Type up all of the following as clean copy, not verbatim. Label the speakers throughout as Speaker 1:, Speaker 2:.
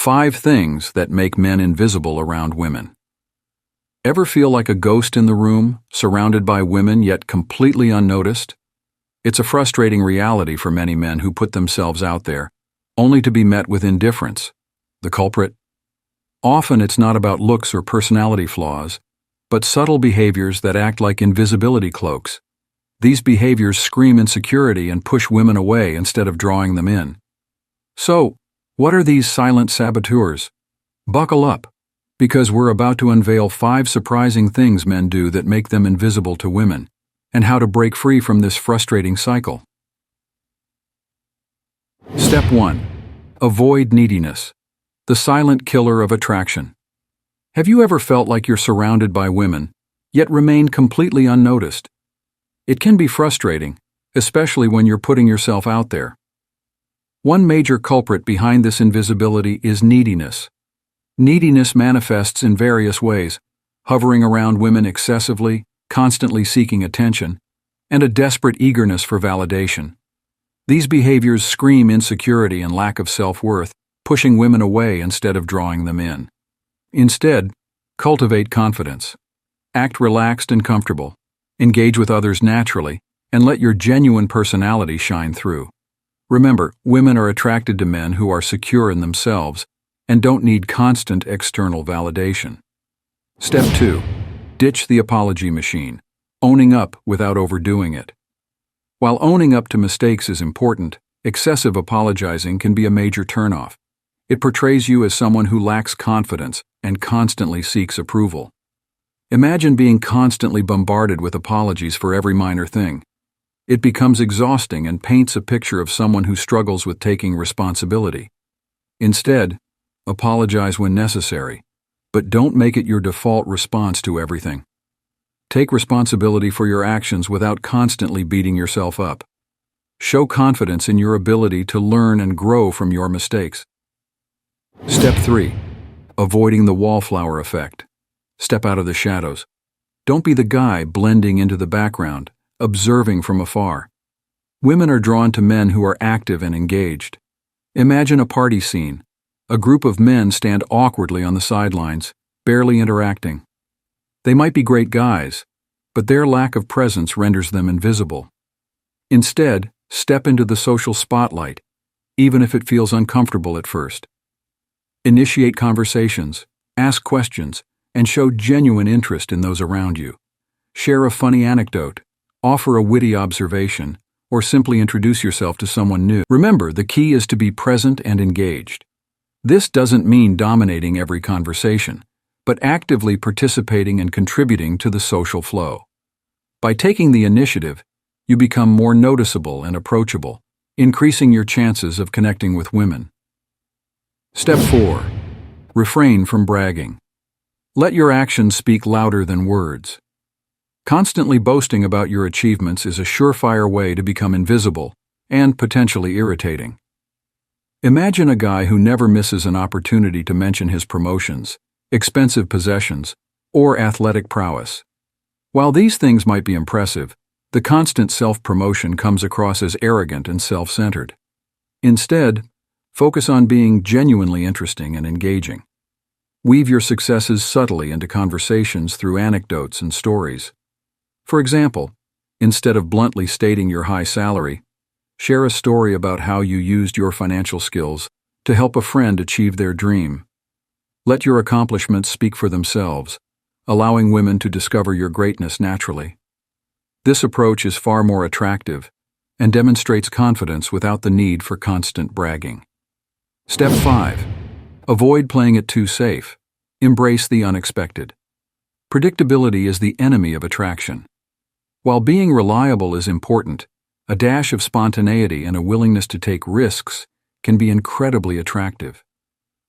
Speaker 1: 5 things that make men invisible around women. Ever feel like a ghost in the room, surrounded by women yet completely unnoticed? It's a frustrating reality for many men who put themselves out there, only to be met with indifference. The culprit? Often it's not about looks or personality flaws, but subtle behaviors that act like invisibility cloaks. These behaviors scream insecurity and push women away instead of drawing them in. So, what are these silent saboteurs? Buckle up, because we're about to unveil 5 surprising things men do that make them invisible to women, and how to break free from this frustrating cycle. Step 1. Avoid neediness, the silent killer of attraction. Have you ever felt like you're surrounded by women, yet remain completely unnoticed? It can be frustrating, especially when you're putting yourself out there. One major culprit behind this invisibility is neediness. Neediness manifests in various ways, hovering around women excessively, constantly seeking attention, and a desperate eagerness for validation. These behaviors scream insecurity and lack of self-worth, pushing women away instead of drawing them in. Instead, cultivate confidence. Act relaxed and comfortable. Engage with others naturally, and let your genuine personality shine through. Remember, women are attracted to men who are secure in themselves and don't need constant external validation. Step 2. Ditch the apology machine, owning up without overdoing it. While owning up to mistakes is important, excessive apologizing can be a major turnoff. It portrays you as someone who lacks confidence and constantly seeks approval. Imagine being constantly bombarded with apologies for every minor thing. It becomes exhausting and paints a picture of someone who struggles with taking responsibility. Instead, apologize when necessary, but don't make it your default response to everything. Take responsibility for your actions without constantly beating yourself up. Show confidence in your ability to learn and grow from your mistakes. Step 3. Avoiding the wallflower effect. Step out of the shadows. Don't be the guy blending into the background, observing from afar. Women are drawn to men who are active and engaged. Imagine a party scene. A group of men stand awkwardly on the sidelines, barely interacting. They might be great guys, but their lack of presence renders them invisible. Instead, step into the social spotlight, even if it feels uncomfortable at first. Initiate conversations, ask questions, and show genuine interest in those around you. Share a funny anecdote, offer a witty observation, or simply introduce yourself to someone new. Remember, the key is to be present and engaged. This doesn't mean dominating every conversation, but actively participating and contributing to the social flow. By taking the initiative, you become more noticeable and approachable, increasing your chances of connecting with women. Step 4. Refrain from bragging. Let your actions speak louder than words. Constantly boasting about your achievements is a surefire way to become invisible and potentially irritating. Imagine a guy who never misses an opportunity to mention his promotions, expensive possessions, or athletic prowess. While these things might be impressive, the constant self-promotion comes across as arrogant and self-centered. Instead, focus on being genuinely interesting and engaging. Weave your successes subtly into conversations through anecdotes and stories. For example, instead of bluntly stating your high salary, share a story about how you used your financial skills to help a friend achieve their dream. Let your accomplishments speak for themselves, allowing women to discover your greatness naturally. This approach is far more attractive and demonstrates confidence without the need for constant bragging. Step 5. Avoid playing it too safe. Embrace the unexpected. Predictability is the enemy of attraction. While being reliable is important, a dash of spontaneity and a willingness to take risks can be incredibly attractive.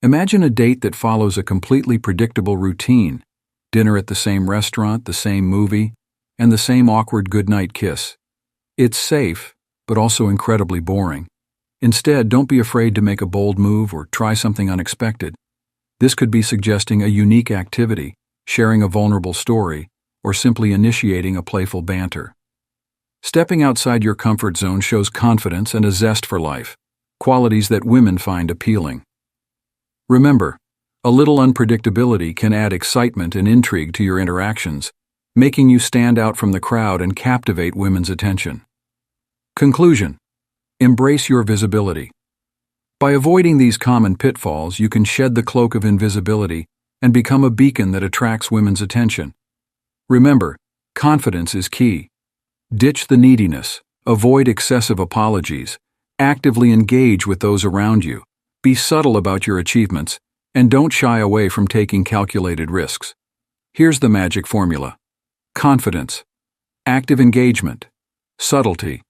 Speaker 1: Imagine a date that follows a completely predictable routine: dinner at the same restaurant, the same movie, and the same awkward goodnight kiss. It's safe, but also incredibly boring. Instead, don't be afraid to make a bold move or try something unexpected. This could be suggesting a unique activity, sharing a vulnerable story, or simply initiating a playful banter. Stepping outside your comfort zone shows confidence and a zest for life, qualities that women find appealing. Remember, a little unpredictability can add excitement and intrigue to your interactions, making you stand out from the crowd and captivate women's attention. Conclusion: embrace your visibility. By avoiding these common pitfalls, you can shed the cloak of invisibility and become a beacon that attracts women's attention. Remember, confidence is key. Ditch the neediness, avoid excessive apologies, actively engage with those around you, be subtle about your achievements, and don't shy away from taking calculated risks. Here's the magic formula: confidence, active engagement, subtlety,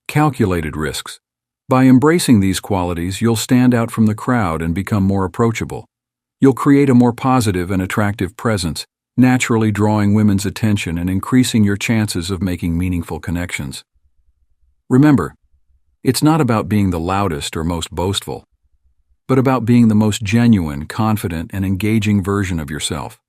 Speaker 1: calculated risks. By embracing these qualities, you'll stand out from the crowd and become more approachable. You'll create a more positive and attractive presence, naturally drawing women's attention and increasing your chances of making meaningful connections. Remember, it's not about being the loudest or most boastful, but about being the most genuine, confident, and engaging version of yourself.